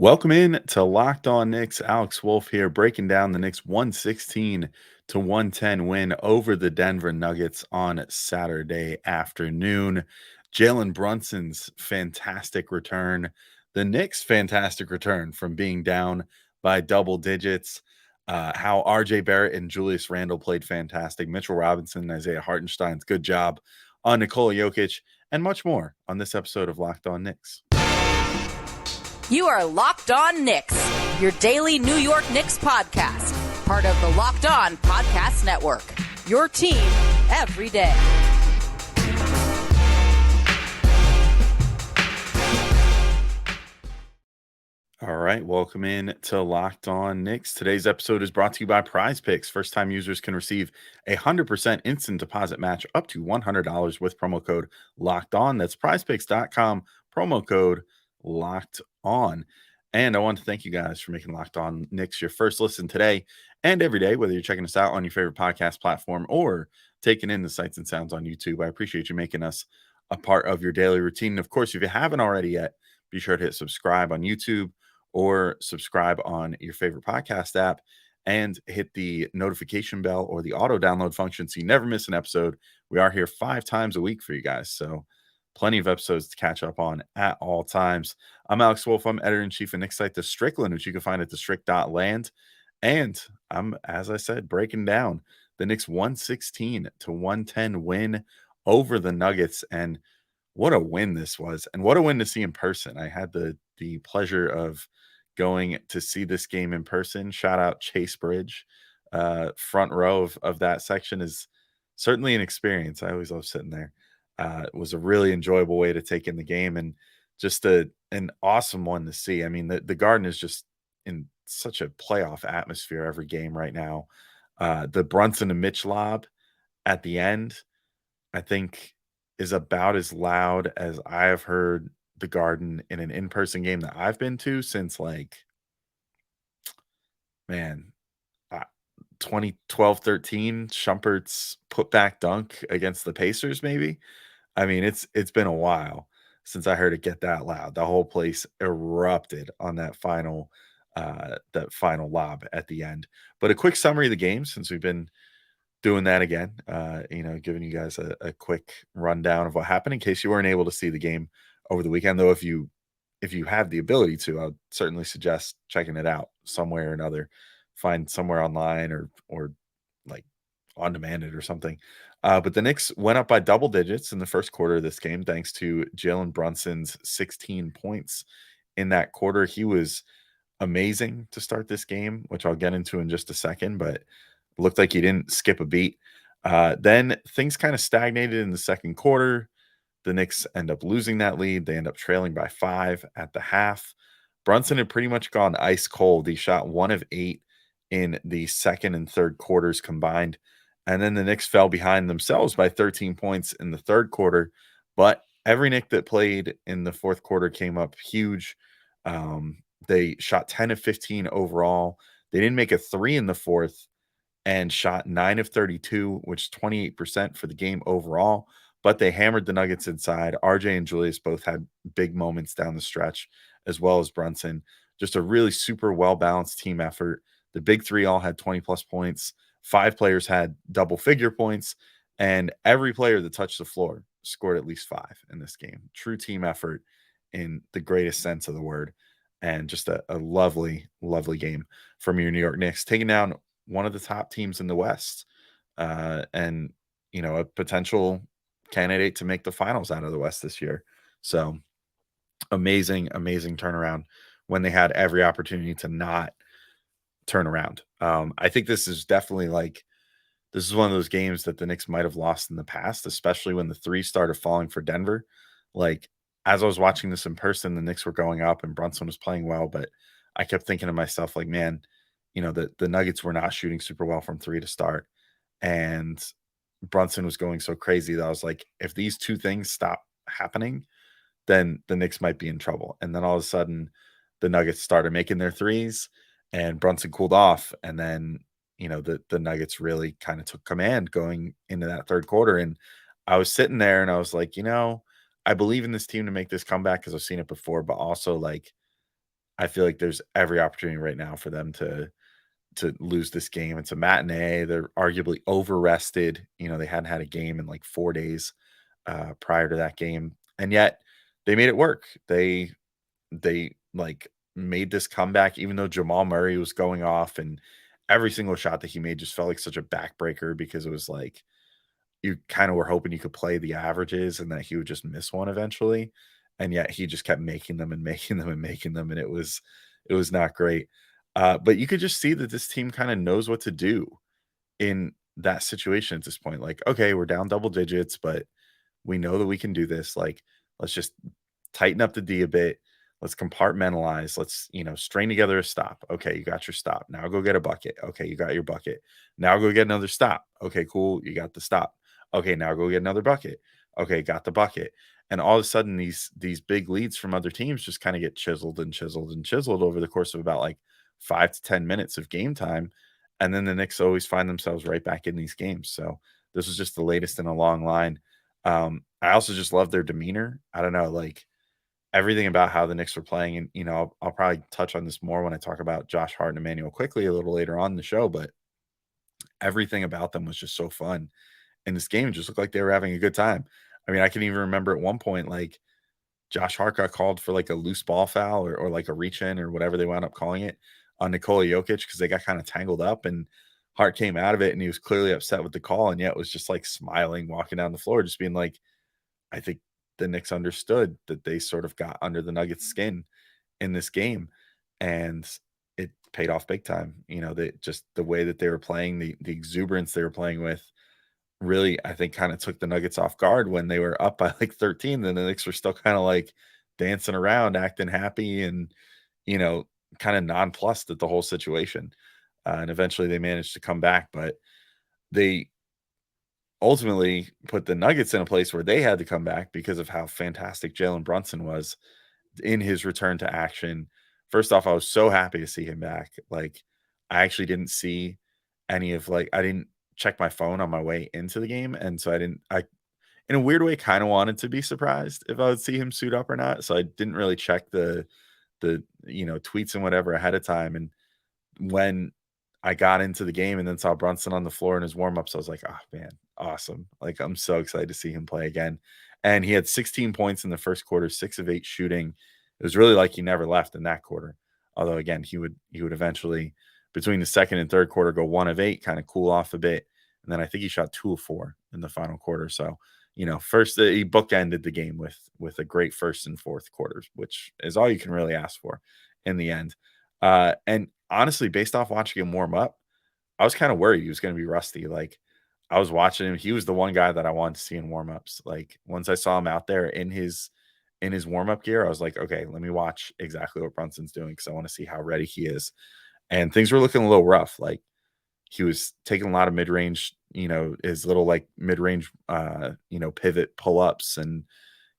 Welcome in to Locked On Knicks. Alex Wolf here, breaking down the Knicks 116-110 win over the Denver Nuggets on Saturday afternoon. Jalen Brunson's fantastic return, the Knicks' fantastic return from being down by double digits. How RJ Barrett and Julius Randle played fantastic. Mitchell Robinson and Isaiah Hartenstein's good job on Nikola Jokic, and much more on this episode of Locked On Knicks. You are Locked On Knicks, your daily New York Knicks podcast, part of the Locked On Podcast Network, your team every day. All right, welcome in to Locked On Knicks. Today's episode is brought to you by PrizePicks. First-time users can receive a 100% instant deposit match up to $100 with promo code Locked On. That's PrizePicks.com, promo code Locked On. And I want to thank you guys for making Locked On Knicks your first listen today and every day, whether you're checking us out on your favorite podcast platform or taking in the sights and sounds on YouTube. I appreciate you making us a part of your daily routine. And of course, if you haven't already yet, be sure to hit subscribe on YouTube or subscribe on your favorite podcast app and hit the notification bell or the auto download function so you never miss an episode. We are here 5 times a week for you guys, so plenty of episodes to catch up on at all times. I'm Alex Wolf. I'm editor-in-chief of Knicks site The Strickland, which you can find at thestrick.land. And I'm, as I said, breaking down the Knicks 116-110 win over the Nuggets. And what a win this was, and what a win to see in person. I had the pleasure of going to see this game in person. Shout out Chase Bridge. Front row of that section is certainly an experience. I always love sitting there. It was a really enjoyable way to take in the game, and just an awesome one to see. I mean, the Garden is just in such a playoff atmosphere every game right now. The Brunson and Mitch lob at the end, I think, is about as loud as I have heard the Garden in an in-person game that I've been to since, like, man, 2012-13 Shumpert's putback dunk against the Pacers, maybe. I mean, it's been a while since I heard it get that loud. The whole place erupted on that final lob at the end. But a quick summary of the game, since we've been doing that again, giving you guys a quick rundown of what happened in case you weren't able to see the game over the weekend. Though if you have the ability to, I would certainly suggest checking it out somewhere or another. Find somewhere online or like on demand it or something. But the Knicks went up by double digits in the first quarter of this game thanks to Jalen Brunson's 16 points in that quarter. He was amazing to start this game, which I'll get into in just a second, but looked like he didn't skip a beat. Then things kind of stagnated in the second quarter. The Knicks end up losing that lead. They end up trailing by 5 at the half. Brunson had pretty much gone ice cold. He shot 1 of 8 in the second and third quarters combined. And then the Knicks fell behind themselves by 13 points in the third quarter. But every Knick that played in the fourth quarter came up huge. They shot 10 of 15 overall. They didn't make a 3 in the fourth and shot 9 of 32, which is 28% for the game overall. But they hammered the Nuggets inside. RJ and Julius both had big moments down the stretch, as well as Brunson. Just a really super well-balanced team effort. The big three all had 20-plus points. 5 players had double-figure points. And every player that touched the floor scored at least 5 in this game. True team effort in the greatest sense of the word. And just a lovely, lovely game from your New York Knicks, taking down one of the top teams in the West, and a potential candidate to make the finals out of the West this year. So amazing turnaround when they had every opportunity to not turn around. I think this is definitely this is one of those games that the Knicks might have lost in the past, especially when the threes started falling for Denver. Like, as I was watching this in person, the Knicks were going up and Brunson was playing well, but I kept thinking to myself, like, man, the Nuggets were not shooting super well from 3 to start. And Brunson was going so crazy that I was like, if these two things stop happening, then the Knicks might be in trouble. And then all of a sudden, the Nuggets started making their threes and Brunson cooled off. And then, the Nuggets really kind of took command going into that third quarter. And I was sitting there and I was like, I believe in this team to make this comeback because I've seen it before, but also, like, I feel like there's every opportunity right now for them to lose this game. It's a matinee. They're arguably over rested. They hadn't had a game in like 4 days prior to that game, and yet they made it work. They like made this comeback, even though Jamal Murray was going off, and every single shot that he made just felt like such a backbreaker because it was like you kind of were hoping you could play the averages and that he would just miss one eventually. And yet he just kept making them and making them and making them. And it was not great. But you could just see that this team kind of knows what to do in that situation at this point. Like, okay, we're down double digits, but we know that we can do this. Like, let's just tighten up the D a bit. Let's compartmentalize. Let's, string together a stop. Okay, you got your stop. Now go get a bucket. Okay, you got your bucket. Now go get another stop. Okay, cool. You got the stop. Okay, now go get another bucket. Okay, got the bucket. And all of a sudden, these big leads from other teams just kind of get chiseled and chiseled and chiseled over the course of about like 5 to 10 minutes of game time. And then the Knicks always find themselves right back in these games. So this was just the latest in a long line. I also just love their demeanor. I don't know, like everything about how the Knicks were playing, and I'll probably touch on this more when I talk about Josh Hart and Immanuel Quickley a little later on in the show. But everything about them was just so fun, and this game just looked like they were having a good time. I mean, I can even remember at one point, like Josh Hart got called for like a loose ball foul or like a reach in or whatever they wound up calling it on Nikola Jokic because they got kind of tangled up, and Hart came out of it and he was clearly upset with the call, and yet was just like smiling, walking down the floor, just being like, I think the Knicks understood that they sort of got under the Nuggets' skin in this game, and it paid off big time. They just the way that they were playing, the exuberance they were playing with, really, I think, kind of took the Nuggets off guard when they were up by like 13. Then the Knicks were still kind of like dancing around, acting happy, and you know, kind of nonplussed at the whole situation. And eventually, they managed to come back, but they ultimately put the Nuggets in a place where they had to come back because of how fantastic Jalen Brunson was in his return to action. First off, I was so happy to see him back. Like, I actually didn't see any of I didn't check my phone on my way into the game, and so I in a weird way kind of wanted to be surprised if I would see him suit up or not. So I didn't really check the tweets and whatever ahead of time. And when I got into the game and then saw Brunson on the floor in his warm-ups, I was like, "Oh, man, awesome." Like, I'm so excited to see him play again. And he had 16 points in the first quarter, 6 of 8 shooting. It was really like he never left in that quarter. Although again, he would eventually between the second and third quarter go 1 of 8, kind of cool off a bit. And then I think he shot 2 of 4 in the final quarter. So, first he bookended the game with a great first and fourth quarters, which is all you can really ask for in the end. And honestly, based off watching him warm up, I was kind of worried he was going to be rusty. Like, I was watching him; he was the one guy that I wanted to see in warm ups. Like, once I saw him out there in his warm up gear, I was like, okay, let me watch exactly what Brunson's doing because I want to see how ready he is. And things were looking a little rough. Like, he was taking a lot of mid range, his little like mid range, pivot pull ups, and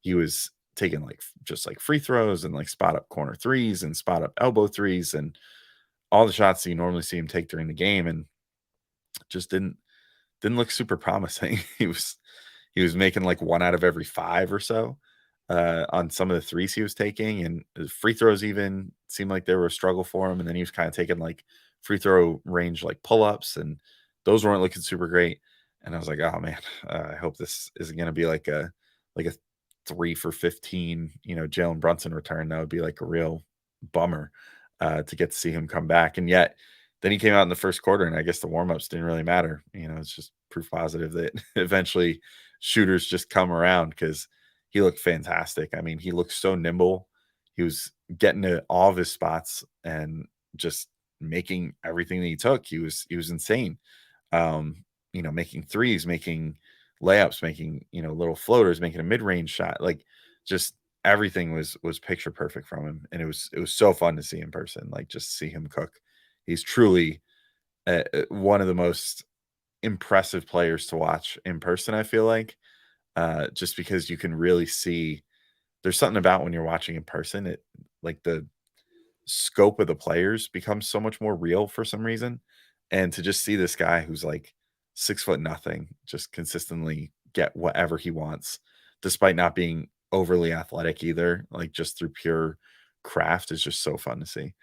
he was taking like just like free throws and like spot up corner threes and spot up elbow threes and all the shots that you normally see him take during the game, and just didn't look super promising. He was making like 1 out of every 5 or so on some of the threes he was taking, and the free throws even seemed like they were a struggle for him. And then he was kind of taking like free throw range like pull ups, and those weren't looking super great. And I was like, oh man, I hope this isn't going to be like a 3 for 15, Jalen Brunson return. That would be like a real bummer to get to see him come back. And yet then he came out in the first quarter, and I guess the warmups didn't really matter. It's just proof positive that eventually shooters just come around because he looked fantastic. I mean, he looked so nimble. He was getting to all of his spots and just making everything that he took. He was insane. Making threes, making layups, making little floaters, making a mid-range shot. Like, just everything was picture perfect from him, and it was so fun to see in person. Like, just see him cook. He's truly one of the most impressive players to watch in person, I feel like, just because you can really see there's something about when you're watching in person, it like the scope of the players becomes so much more real for some reason. And to just see this guy who's like 6 foot nothing, just consistently get whatever he wants, despite not being overly athletic either, like just through pure craft is just so fun to see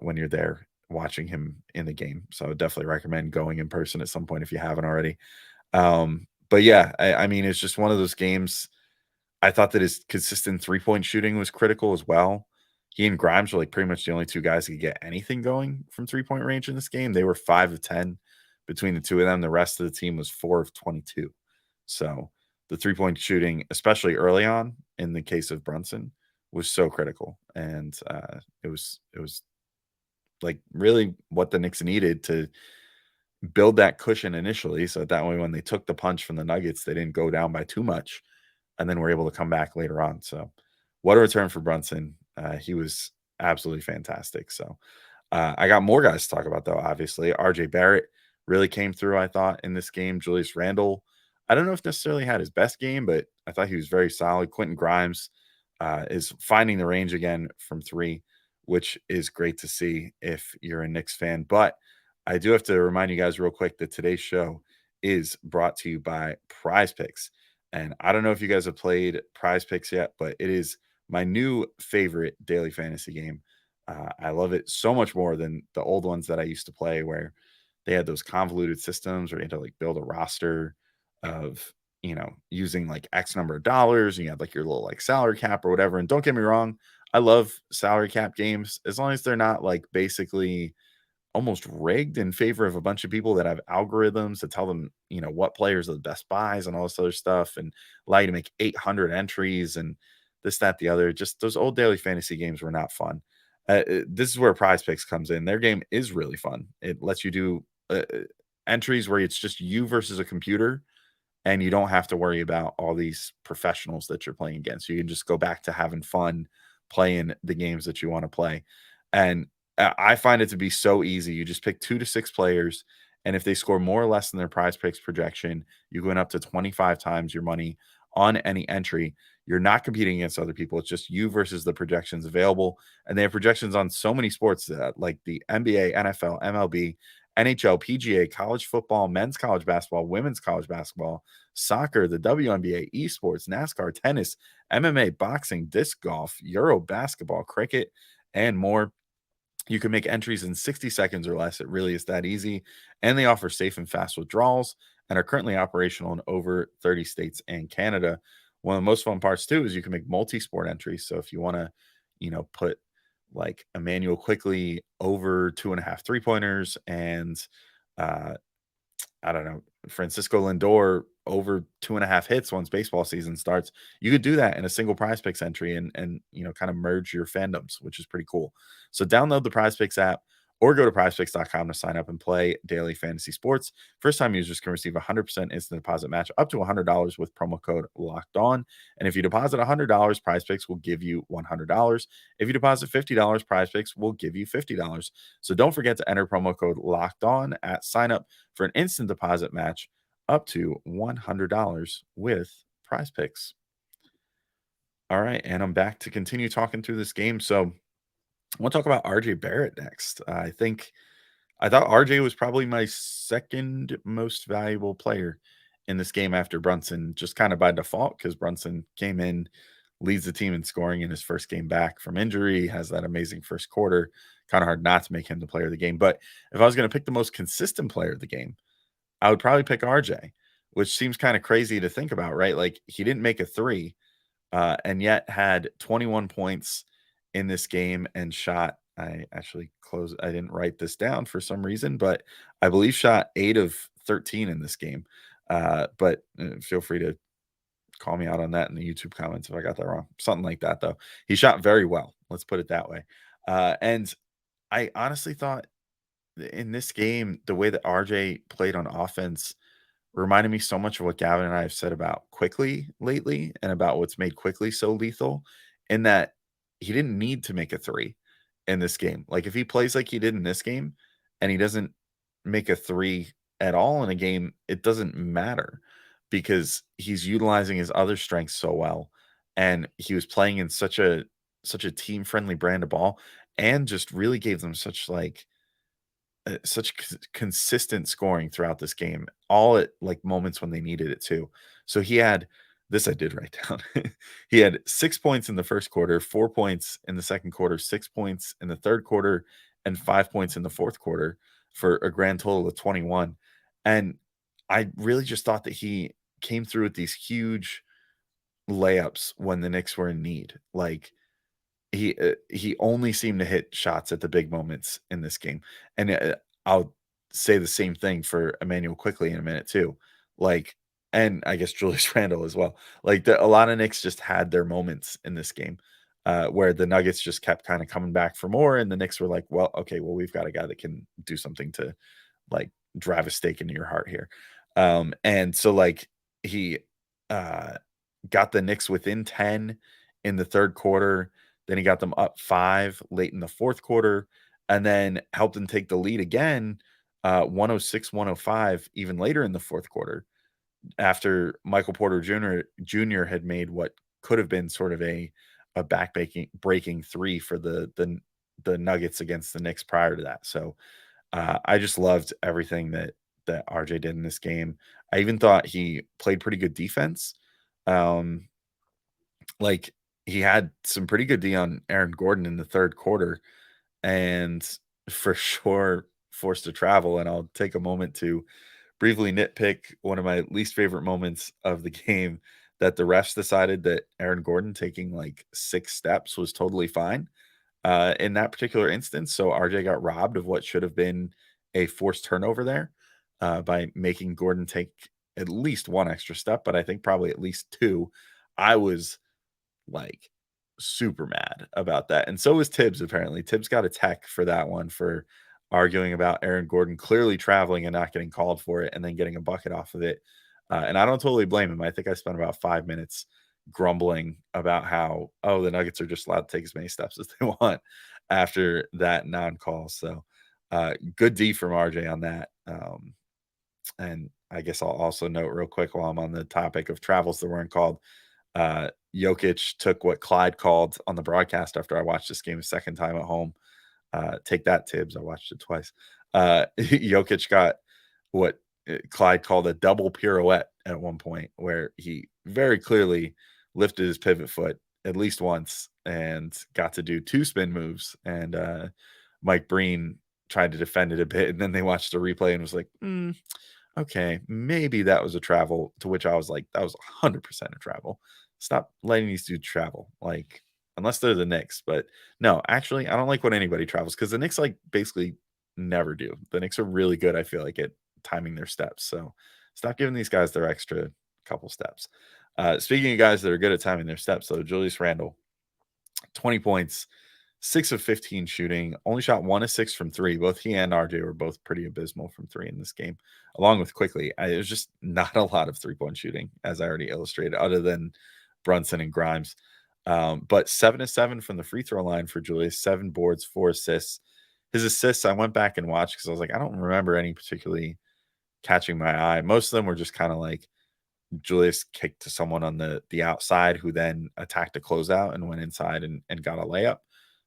when you're there watching him in the game. So I would definitely recommend going in person at some point if you haven't already. But yeah, I mean, it's just one of those games. I thought that his consistent 3-point shooting was critical as well. He and Grimes were like pretty much the only two guys who could get anything going from 3-point range in this game. They were 5 of 10 between the two of them. The rest of the team was 4 of 22. So the 3-point shooting, especially early on in the case of Brunson, was so critical. And it was like really what the Knicks needed to build that cushion initially. So that way, when they took the punch from the Nuggets, they didn't go down by too much and then were able to come back later on. So what a return for Brunson. He was absolutely fantastic. So I got more guys to talk about, though, obviously. RJ Barrett really came through, I thought, in this game. Julius Randle, I don't know if necessarily had his best game, but I thought he was very solid. Quentin Grimes is finding the range again from three, which is great to see if you're a Knicks fan. But I do have to remind you guys real quick that today's show is brought to you by PrizePicks. And I don't know if you guys have played PrizePicks yet, but it is my new favorite daily fantasy game. I love it so much more than the old ones that I used to play, where they had those convoluted systems where you had to like build a roster of, using like X number of dollars, and you had like your little like salary cap or whatever. And don't get me wrong, I love salary cap games as long as they're not like basically almost rigged in favor of a bunch of people that have algorithms to tell them, what players are the best buys and all this other stuff, and allow you to make 800 entries and this, that, the other. Just those old daily fantasy games were not fun. This is where Prize Picks comes in. Their game is really fun. It lets you do entries where it's just you versus a computer, and you don't have to worry about all these professionals that you're playing against. You can just go back to having fun playing the games that you want to play. And I find it to be so easy. You just pick 2 to 6 players, and if they score more or less than their Prize Picks projection, you win up to 25 times your money on any entry. You're not competing against other people. It's just you versus the projections available. And they have projections on so many sports, like the NBA, NFL, MLB, NHL, PGA, college football, men's college basketball, women's college basketball, soccer, the WNBA, esports, NASCAR, tennis, MMA, boxing, disc golf, Euro basketball, cricket, and more. You can make entries in 60 seconds or less. It really is that easy. And they offer safe and fast withdrawals and are currently operational in over 30 states and Canada. One of the most fun parts, too, is you can make multi-sport entries. So if you want to, put like Immanuel Quickley over 2.5 3-pointers and uh, I don't know, Francisco Lindor over 2.5 hits once baseball season starts. You could do that in a single Prize Picks entry and kind of merge your fandoms, which is pretty cool. So download the Prize Picks app or go to prizepicks.com to sign up and play daily fantasy sports. First time users can receive a 100% instant deposit match up to $100 with promo code locked on. And if you deposit $100, Prize Picks will give you $100. If you deposit $50, Prize Picks will give you $50. So don't forget to enter promo code locked on at sign up for an instant deposit match up to $100 with Prize Picks. All right, and I'm back to continue talking through this game. So I want to talk about RJ Barrett next. I thought RJ was probably my second most valuable player in this game after Brunson, just kind of by default, because Brunson came in, leads the team in scoring in his first game back from injury, has that amazing first quarter. Kind of hard not to make him the player of the game. But if I was going to pick the most consistent player of the game, I would probably pick RJ, which seems kind of crazy to think about, right? Like he didn't make a three, and yet had 21 points in this game and shot. I didn't write this down for some reason, but I believe shot 8 of 13 in this game. But feel free to call me out on that in the YouTube comments if I got that wrong. Something like that, though. He shot very well. Let's put it that way. And I honestly thought in this game, the way that RJ played on offense reminded me so much of what Gavin and I have said about Quickley lately and about what's made Quickley so lethal, in that he didn't need to make a three in this game. Like if he plays like he did in this game and he doesn't make a three at all in a game, it doesn't matter because he's utilizing his other strengths so well. And he was playing in such a team friendly brand of ball, and just really gave them such consistent scoring throughout this game, all at like moments when they needed it too. So he had This I did write down. He had 6 points in the first quarter, 4 points in the second quarter, 6 points in the third quarter, and 5 points in the fourth quarter for a grand total of 21. And I really just thought that he came through with these huge layups when the Knicks were in need. Like he only seemed to hit shots at the big moments in this game, and I'll say the same thing for Immanuel Quickley in a minute too. Like, and I guess Julius Randle as well. Like a lot of Knicks just had their moments in this game, where the Nuggets just kept kind of coming back for more, and the Knicks were like, "Well, okay, well we've got a guy that can do something to like drive a stake into your heart here," and so like he uh, got the Knicks within 10 in the third quarter. Then he got them up 5 late in the fourth quarter, and then helped them take the lead again, 106-105 even later in the fourth quarter after Michael Porter Jr. had made what could have been sort of a breaking three for the Nuggets against the Knicks prior to that. So I just loved everything that RJ did in this game. I even thought he played pretty good defense. Um, like he had some pretty good D on Aaron Gordon in the third quarter, and for sure forced to travel. And I'll take a moment to briefly nitpick one of my least favorite moments of the game, that the refs decided that Aaron Gordon taking like 6 steps was totally fine in that particular instance. So RJ got robbed of what should have been a forced turnover there by making Gordon take at least 1 extra step, but I think probably at least 2. I was like super mad about that. And so was Tibbs, apparently. Tibbs got a tech for that one for arguing about Aaron Gordon clearly traveling and not getting called for it and then getting a bucket off of it. And I don't totally blame him. I think I spent about 5 minutes grumbling about how, oh, the Nuggets are just allowed to take as many steps as they want after that non-call. So good D from RJ on that. And I guess I'll also note real quick while I'm on the topic of travels that weren't called. Jokic took what Clyde called on the broadcast after I watched this game a second time at home. Take that, Tibbs. I watched it twice. Jokic got what Clyde called a double pirouette at one point, where he very clearly lifted his pivot foot at least once and got to do 2 spin moves. And Mike Breen tried to defend it a bit, and then they watched the replay and was like, okay, maybe that was a travel, to which I was like, that was 100% a travel. Stop letting these dudes travel, like, unless they're the Knicks. But no, actually, I don't like when anybody travels, because the Knicks, like, basically never do. The Knicks are really good, I feel like, at timing their steps. So stop giving these guys their extra couple steps. Speaking of guys that are good at timing their steps, though, Julius Randle, 20 points, 6 of 15 shooting, only shot 1 of 6 from 3. Both he and RJ were both pretty abysmal from 3 in this game, along with Quickley. It was just not a lot of 3-point shooting, as I already illustrated, other than Brunson and Grimes. But 7 of 7 from the free throw line for Julius, 7 boards, 4 assists. His assists, I went back and watched because I was like, I don't remember any particularly catching my eye. Most of them were just kind of like Julius kicked to someone on the outside, who then attacked a closeout and went inside and got a layup.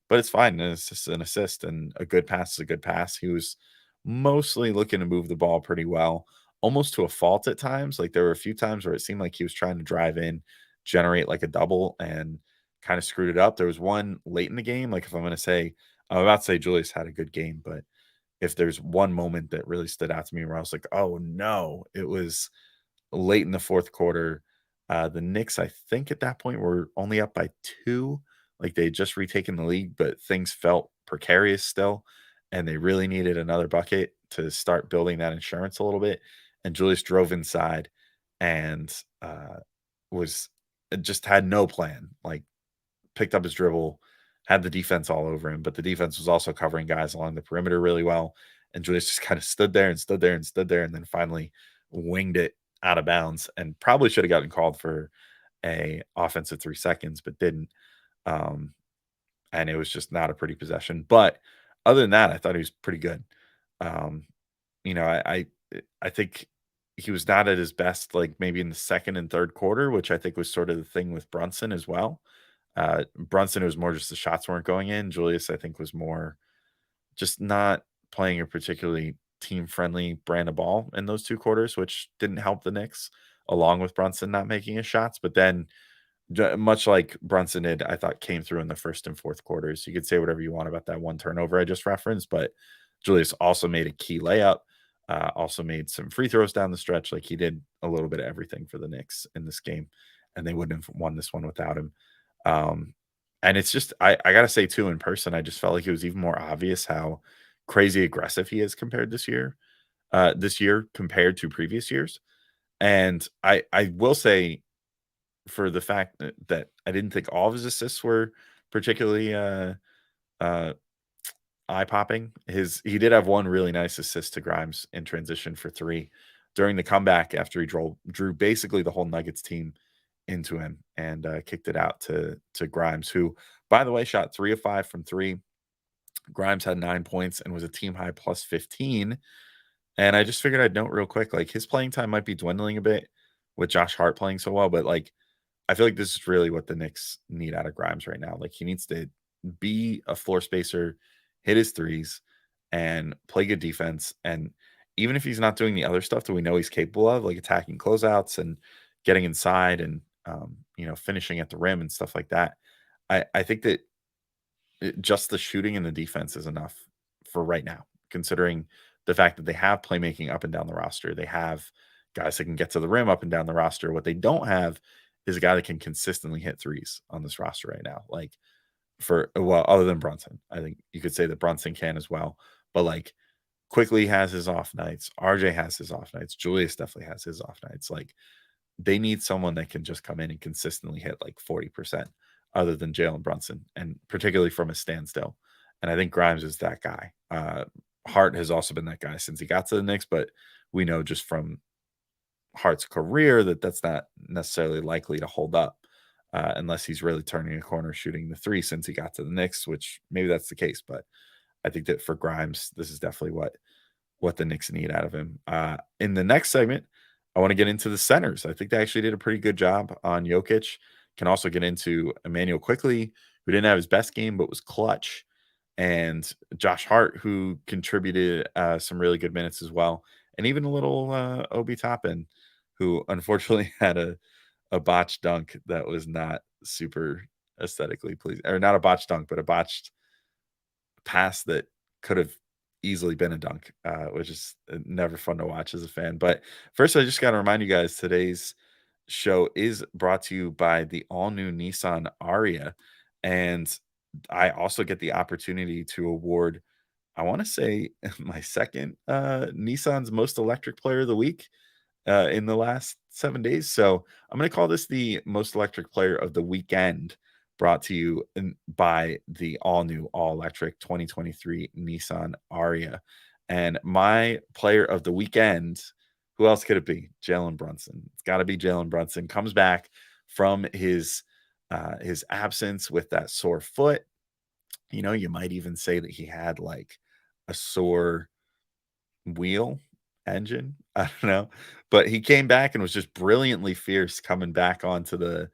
But it's fine. It's just an assist, and a good pass is a good pass. He was mostly looking to move the ball pretty well, almost to a fault at times. Like there were a few times where it seemed like he was trying to drive in, generate like a double, and kind of screwed it up. There was one late in the game. Like if I'm going to say, I'm about to say Julius had a good game, but if there's one moment that really stood out to me where I was like, oh no, it was late in the fourth quarter. The Knicks, I think at that point, were only up by 2. Like they had just retaken the league, but things felt precarious still. And they really needed another bucket to start building that insurance a little bit. And Julius drove inside and was just had no plan. Like picked up his dribble, had the defense all over him, but the defense was also covering guys along the perimeter really well. And Julius just kind of stood there and stood there and stood there, and then finally winged it out of bounds, and probably should have gotten called for a offensive 3 seconds, but didn't. Um, and it was just not a pretty possession. But other than that, I thought he was pretty good. Um, you know, I think he was not at his best, like maybe in the second and third quarter, which I think was sort of the thing with Brunson as well. Brunson, it was more just the shots weren't going in. Julius, I think, was more just not playing a particularly team friendly brand of ball in those 2 quarters, which didn't help the Knicks. along with Brunson not making his shots. But then, much like Brunson did, I thought came through in the first and fourth quarters. You could say whatever you want about that one turnover I just referenced, but Julius also made a key layup, also made some free throws down the stretch. Like he did a little bit of everything for the Knicks in this game, and they wouldn't have won this one without him. And it's just, I got to say, too, in person, I just felt like it was even more obvious how crazy aggressive he is compared this year compared to previous years. And I will say, for the fact that I didn't think all of his assists were particularly uh, eye popping. He did have one really nice assist to Grimes in transition for three during the comeback after he drew basically the whole Nuggets team into him and kicked it out to Grimes, who, by the way, shot 3 of 5 from three. Grimes had 9 points and was a team high plus 15. And I just figured I'd note real quick, like his playing time might be dwindling a bit with Josh Hart playing so well, but like I feel like this is really what the Knicks need out of Grimes right now. Like he needs to be a floor spacer, hit his threes, and play good defense. And even if he's not doing the other stuff that we know he's capable of, like attacking closeouts and getting inside and finishing at the rim and stuff like that, I think that just the shooting and the defense is enough for right now, considering the fact that they have playmaking up and down the roster. They have guys that can get to the rim up and down the roster. What they don't have is a guy that can consistently hit threes on this roster right now. Like other than Brunson, I think you could say that Brunson can as well. But like Quickley has his off nights. RJ has his off nights. Julius definitely has his off nights. Like they need someone that can just come in and consistently hit like 40% other than Jalen Brunson, and particularly from a standstill. And I think Grimes is that guy. Hart has also been that guy since he got to the Knicks, but we know just from Hart's career that that's not necessarily likely to hold up unless he's really turning a corner shooting the three since he got to the Knicks, which maybe that's the case. But I think that for Grimes, this is definitely what the Knicks need out of him. In the next segment, I want to get into the centers. I think they actually did a pretty good job on Jokic. Can also get into Immanuel Quickley, who didn't have his best game but was clutch, and Josh Hart, who contributed some really good minutes as well, and even a little Obi Toppin, who unfortunately had a botched dunk that was not super aesthetically pleasing, or not a botched dunk, but a botched pass that could have easily been a dunk, which is never fun to watch as a fan. But first, I just got to remind you guys, today's show is brought to you by the all-new Nissan Aria, and I also get the opportunity to award, I want to say, my second Nissan's most electric player of the week in the last 7 days. So I'm going to call this the most electric player of the weekend, brought to you by the all-new, all-electric 2023 Nissan Aria. And my player of the weekend, who else could it be? Jalen Brunson. It's got to be Jalen Brunson. Comes back from his absence with that sore foot. You know, you might even say that he had like a sore wheel engine. I don't know. But he came back and was just brilliantly fierce coming back onto the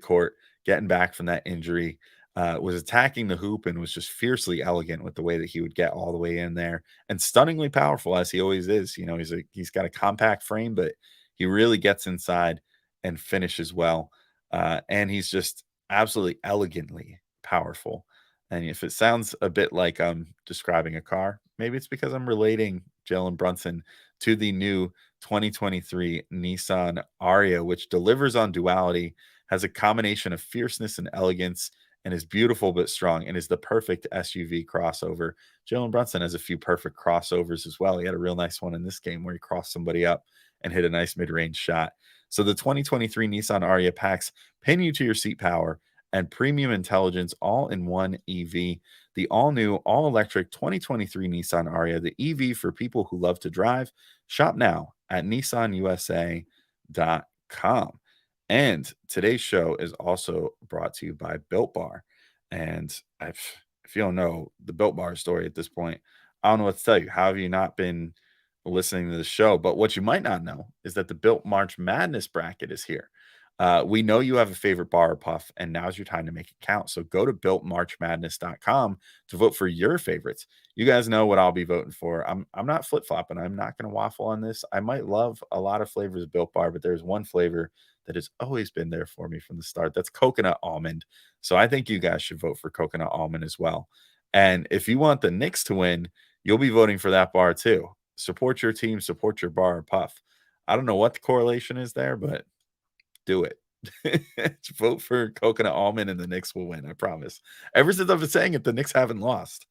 court, getting back from that injury. Was attacking the hoop and was just fiercely elegant with the way that he would get all the way in there, and stunningly powerful as he always is. You know, he's got a compact frame, but he really gets inside and finishes well. And he's just absolutely elegantly powerful. And if it sounds a bit like I'm describing a car, maybe it's because I'm relating Jalen Brunson to the new 2023 Nissan Aria, which delivers on duality, has a combination of fierceness and elegance, and is beautiful but strong, and is the perfect SUV crossover. Jalen Brunson has a few perfect crossovers as well. He had a real nice one in this game where he crossed somebody up and hit a nice mid-range shot. So the 2023 Nissan Aria packs pin you to your seat power and premium intelligence all in one EV. The all-new, all-electric 2023 Nissan Aria, the EV for people who love to drive. Shop now at nissanusa.com. And today's show is also brought to you by Built Bar. And if you don't know the Built Bar story at this point, I don't know what to tell you. How have you not been listening to the show? But what you might not know is that the Built March Madness bracket is here. We know you have a favorite bar or puff, and now's your time to make it count. So go to builtmarchmadness.com to vote for your favorites. You guys know what I'll be voting for. I'm not flip-flopping. I'm not going to waffle on this. I might love a lot of flavors of Built Bar, but there's one flavor that has always been there for me from the start. That's coconut almond. So I think you guys should vote for coconut almond as well. And if you want the Knicks to win, you'll be voting for that bar too. Support your team, support your bar or puff. I don't know what the correlation is there, but do it. Vote for coconut almond and the Knicks will win. I promise. Ever since I've been saying it, the Knicks haven't lost.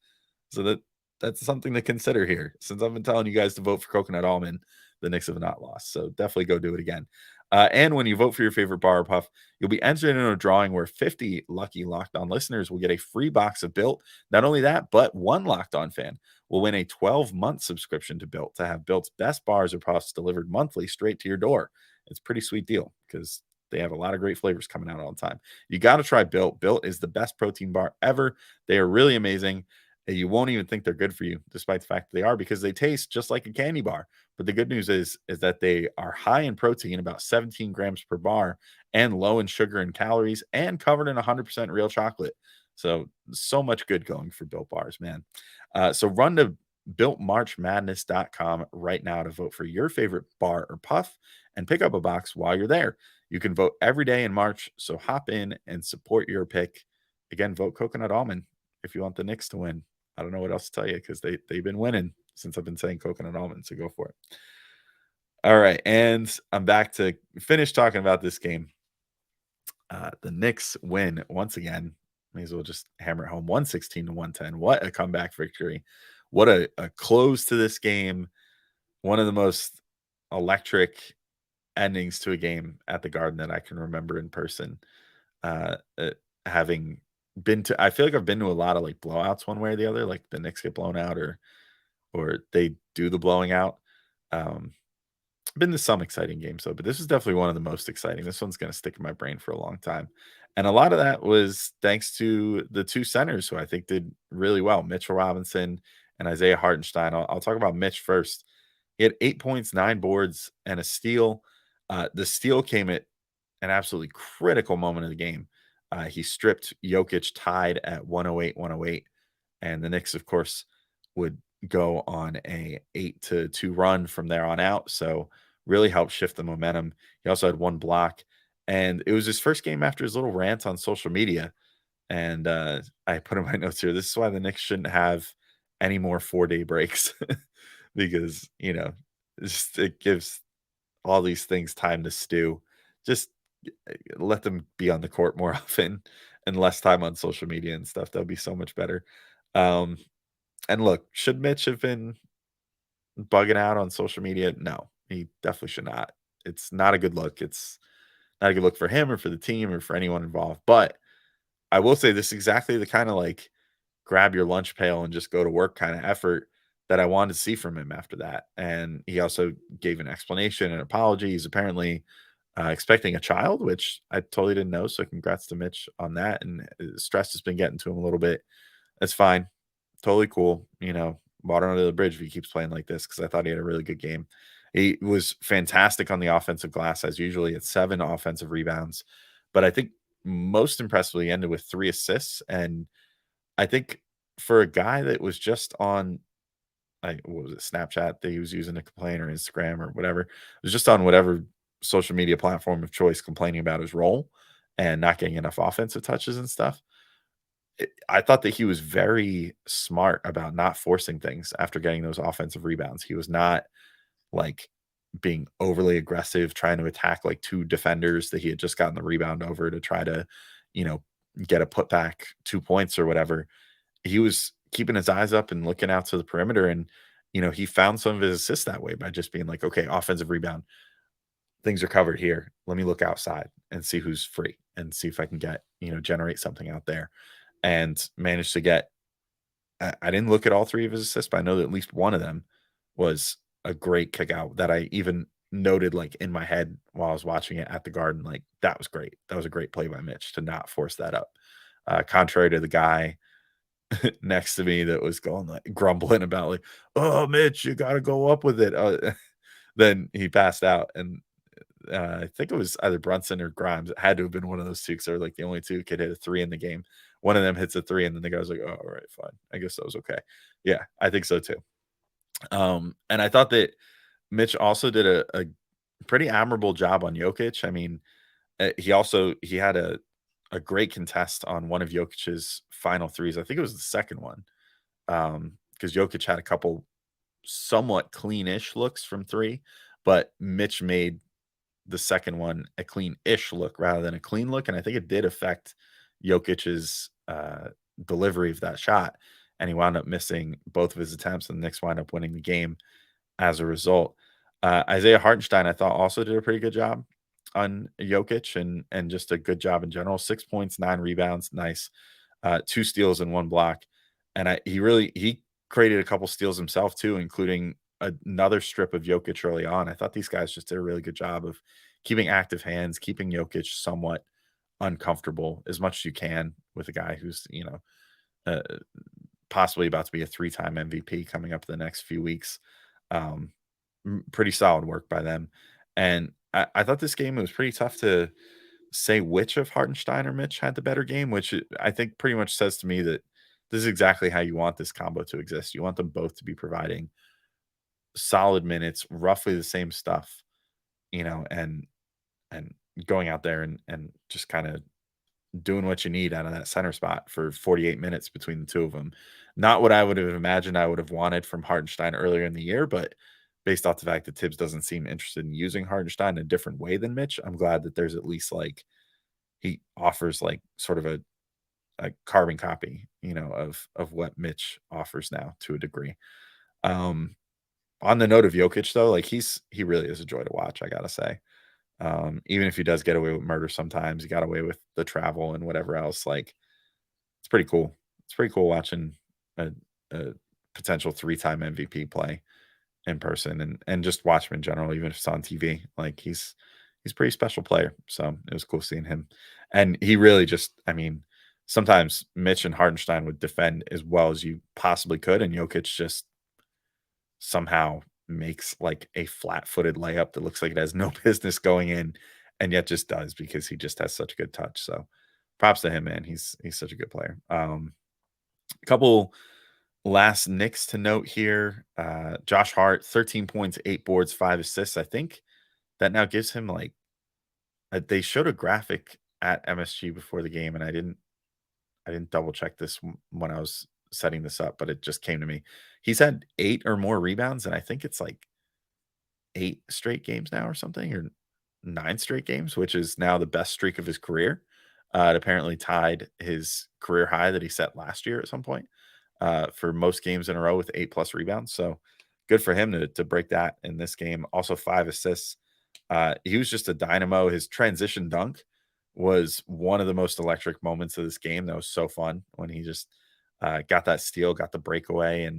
So that's something to consider here. Since I've been telling you guys to vote for coconut almond, the Knicks have not lost. So definitely go do it again. And when you vote for your favorite bar or puff, you'll be entered in a drawing where 50 lucky Locked On listeners will get a free box of Built. Not only that, but one Locked On fan will win a 12-month subscription to Built to have Built's best bars or puffs delivered monthly straight to your door. It's a pretty sweet deal because they have a lot of great flavors coming out all the time. You got to try Built. Built is the best protein bar ever. They are really amazing. You won't even think they're good for you, despite the fact that they are, because they taste just like a candy bar. But the good news is that they are high in protein, about 17 grams per bar, and low in sugar and calories, and covered in 100% real chocolate. So much good going for Built bars, man. So run to builtmarchmadness.com right now to vote for your favorite bar or puff and pick up a box while you're there. You can vote every day in March, so hop in and support your pick. Again, vote coconut almond if you want the Knicks to win. I don't know what else to tell you because they've been winning since I've been saying coconut almond, so go for it. All right, and I'm back to finish talking about this game. The Knicks win once again. May as well just hammer it home, 116 to 110. What a comeback victory. What a close to this game. One of the most electric endings to a game at the Garden that I can remember in person. Having been to, I feel like I've been to a lot of like blowouts one way or the other, like the Knicks get blown out or they do the blowing out. Been to some exciting games though, but this is definitely one of the most exciting. This one's going to stick in my brain for a long time. And a lot of that was thanks to the two centers who I think did really well, Mitchell Robinson and Isaiah Hartenstein. I'll talk about Mitch first. He had 8 points, 9 boards, and a steal. The steal came at an absolutely critical moment of the game. He stripped Jokic, tied at 108, and the Knicks, of course, would go on a 8-2 run from there on out. So really helped shift the momentum. He also had one block, and it was his first game after his little rant on social media. And I put in my notes here, this is why the Knicks shouldn't have any more 4-day breaks because, it gives all these things time to stew. Just let them be on the court more often and less time on social media and stuff. That'll be so much better. And look, should Mitch have been bugging out on social media? No, he definitely should not. It's not a good look. It's not a good look for him or for the team or for anyone involved. But I will say this is exactly the kind of like grab your lunch pail and just go to work kind of effort that I wanted to see from him after that. And he also gave an explanation and apology. He's apparently expecting a child, which I totally didn't know. So congrats to Mitch on that. And stress has been getting to him a little bit. That's fine. Totally cool. Water under the bridge if he keeps playing like this because I thought he had a really good game. He was fantastic on the offensive glass as usually at 7 offensive rebounds. But I think most impressively ended with 3 assists. And I think for a guy that was just on, what was it, Snapchat that he was using to complain or Instagram or whatever, it was just on whatever social media platform of choice complaining about his role and not getting enough offensive touches and stuff. I thought that he was very smart about not forcing things after getting those offensive rebounds. He was not like being overly aggressive, trying to attack like 2 defenders that he had just gotten the rebound over to try to, get a putback 2 points or whatever. He was keeping his eyes up and looking out to the perimeter. And, he found some of his assists that way by just being like, okay, offensive rebound, things are covered here. Let me look outside and see who's free and see if I can get, generate something out there. And managed to get, I didn't look at all 3 of his assists, but I know that at least one of them was a great kick out that I even noted like in my head while I was watching it at the Garden. Like that was great. That was a great play by Mitch to not force that up. Contrary to the guy next to me that was going like grumbling about like, oh, Mitch, you got to go up with it. Then he passed out. And I think it was either Brunson or Grimes. It had to have been one of those two because they're like the only two who could hit a three in the game. One of them hits a three, and then the guy was like, "Oh, all right, fine. I guess that was okay." Yeah, I think so too. And I thought that Mitch also did a pretty admirable job on Jokic. I mean, he had a great contest on one of Jokic's final threes. I think it was the second one, because Jokic had a couple somewhat cleanish looks from three, but Mitch made the second one a clean-ish look rather than a clean look, and I think it did affect Jokic's delivery of that shot, and he wound up missing both of his attempts, and the Knicks wound up winning the game as a result. Isaiah Hartenstein, I thought, also did a pretty good job on Jokic and just a good job in general. 6 points, 9 rebounds, nice. 2 steals and 1 block, and he created a couple steals himself too, including another strip of Jokic early on. I thought these guys just did a really good job of keeping active hands, keeping Jokic somewhat uncomfortable as much as you can with a guy who's, uh, possibly about to be a 3-time MVP coming up the next few weeks. Um, Pretty solid work by them. And I thought this game was pretty tough to say which of Hartenstein or Mitch had the better game, which I think pretty much says to me that this is exactly how you want this combo to exist. You want them both to be providing solid minutes, roughly the same stuff, and going out there and just kind of doing what you need out of that center spot for 48 minutes between the two of them. Not what I would have imagined I would have wanted from Hartenstein earlier in the year, but based off the fact that Tibbs doesn't seem interested in using Hartenstein in a different way than Mitch, I'm glad that there's at least like he offers like sort of a carbon copy, of what Mitch offers now to a degree. Um, on the note of Jokic though, like he really is a joy to watch, I gotta say. Even if he does get away with murder sometimes, he got away with the travel and whatever else. Like it's pretty cool. It's pretty cool watching a potential 3-time MVP play in person and just watch him in general, even if it's on TV. Like he's a pretty special player. So it was cool seeing him. And he really just, I mean, sometimes Mitch and Hardenstein would defend as well as you possibly could, and Jokic just somehow makes like a flat-footed layup that looks like it has no business going in, and yet just does because he just has such good touch. So props to him, man. He's such a good player. A couple last Knicks to note here. Josh Hart, 13 points, 8 boards, 5 assists. I think that now gives him like they showed a graphic at MSG before the game, and I didn't double check this when I was setting this up, but it just came to me. He's had 8 or more rebounds, and I think it's like 8 straight games now or something, or 9 straight games, which is now the best streak of his career. It apparently tied his career high that he set last year at some point for most games in a row with 8 plus rebounds. So good for him to break that in this game. Also 5 assists. He was just a dynamo. His transition dunk was one of the most electric moments of this game. That was so fun when he just got that steal, got the breakaway,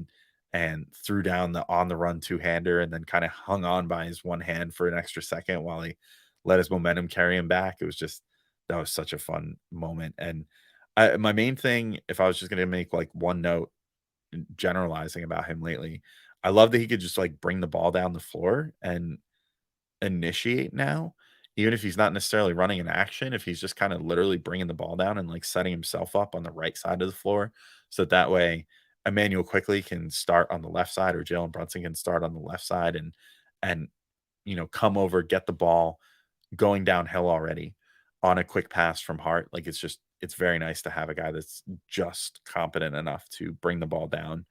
and threw down the on the run two-hander, and then kind of hung on by his one hand for an extra second while he let his momentum carry him back. It was just that was such a fun moment. And my main thing, if I was just going to make like one note generalizing about him lately, I love that he could just like bring the ball down the floor and initiate now, even if he's not necessarily running an action, if he's just kind of literally bringing the ball down and like setting himself up on the right side of the floor, so that way Immanuel Quickley can start on the left side or Jalen Brunson can start on the left side and come over, get the ball going downhill already on a quick pass from Hart. Like it's very nice to have a guy that's just competent enough to bring the ball down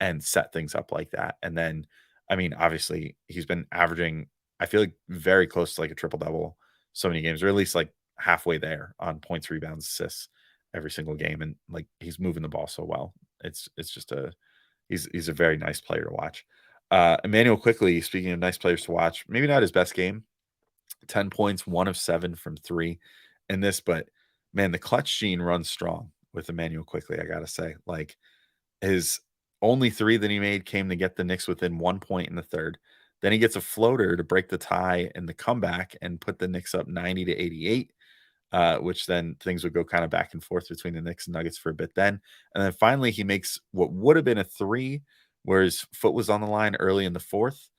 and set things up like that. And then, I mean, obviously, he's been averaging, I feel like, very close to like a triple double so many games, or at least like halfway there on points, rebounds, assists every single game. And like he's moving the ball so well. It's just he's a very nice player to watch. Immanuel Quickley, speaking of nice players to watch, maybe not his best game. 10 points, 1 of 7 from 3 in this, but man, the clutch gene runs strong with Immanuel Quickley, I gotta say. Like his only 3 that he made came to get the Knicks within 1 point in the third. Then he gets a floater to break the tie in the comeback and put the Knicks up 90-88, which then things would go kind of back and forth between the Knicks and Nuggets for a bit then. And then finally he makes what would have been a 3 where his foot was on the line early in the fourth.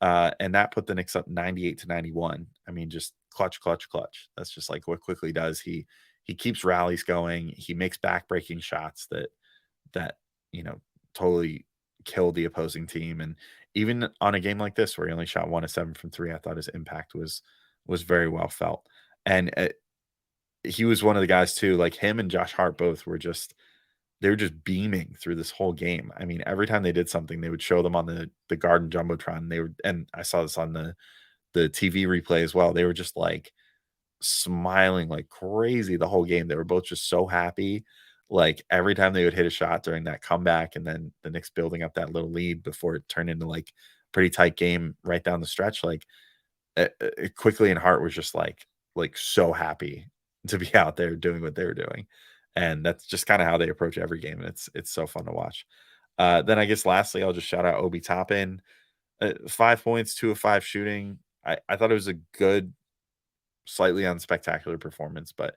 And that put the Knicks up 98-91. I mean, just clutch, clutch, clutch. That's just like what Quickly does. He keeps rallies going. He makes back-breaking shots that you know totally killed the opposing team. And even on a game like this, where he only shot 1 of 7 from three, I thought his impact was very well felt. And he was one of the guys too. Like him and Josh Hart both were just they were just beaming through this whole game. I mean, every time they did something, they would show them on the Garden Jumbotron. They were, and I saw this on the TV replay as well. They were just like smiling like crazy the whole game. They were both just so happy. Like every time they would hit a shot during that comeback, and then the Knicks building up that little lead before it turned into like pretty tight game right down the stretch. Like Quickly and Hart was just like so happy to be out there doing what they were doing. And that's just kind of how they approach every game. And it's so fun to watch. Then I guess lastly, I'll just shout out Obi Toppin. 5 points, 2 of 5 shooting. I thought it was a good, slightly unspectacular performance, but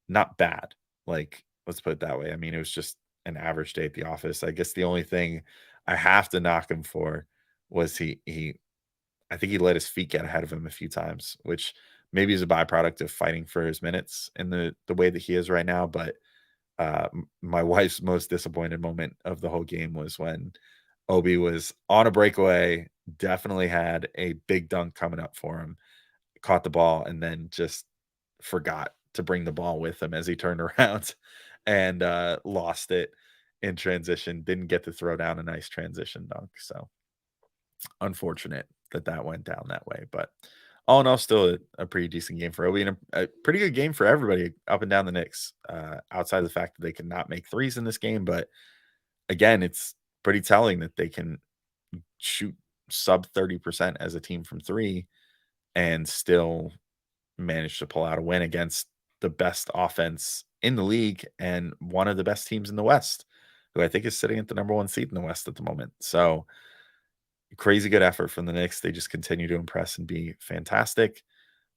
not bad. Like, let's put it that way. I mean, it was just an average day at the office. I guess the only thing I have to knock him for was he I think he let his feet get ahead of him a few times, which maybe is a byproduct of fighting for his minutes in the way that he is right now. But my wife's most disappointed moment of the whole game was when Obi was on a breakaway, definitely had a big dunk coming up for him, caught the ball, and then just forgot to bring the ball with him as he turned around and lost it in transition. Didn't get to throw down a nice transition dunk. So unfortunate that went down that way. But all in all, still a pretty decent game for Obi, and a pretty good game for everybody up and down the Knicks, outside of the fact that they could not make threes in this game. But again, it's pretty telling that they can shoot sub 30% as a team from three and still manage to pull out a win against the best offense in the league and one of the best teams in the West, who I think is sitting at the number 1 seed in the West at the moment. So crazy good effort from the Knicks. They just continue to impress and be fantastic.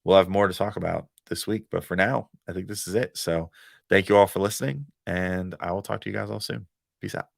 We'll have more to talk about this week, but for now, I think this is it. So thank you all for listening, and I will talk to you guys all soon. Peace out.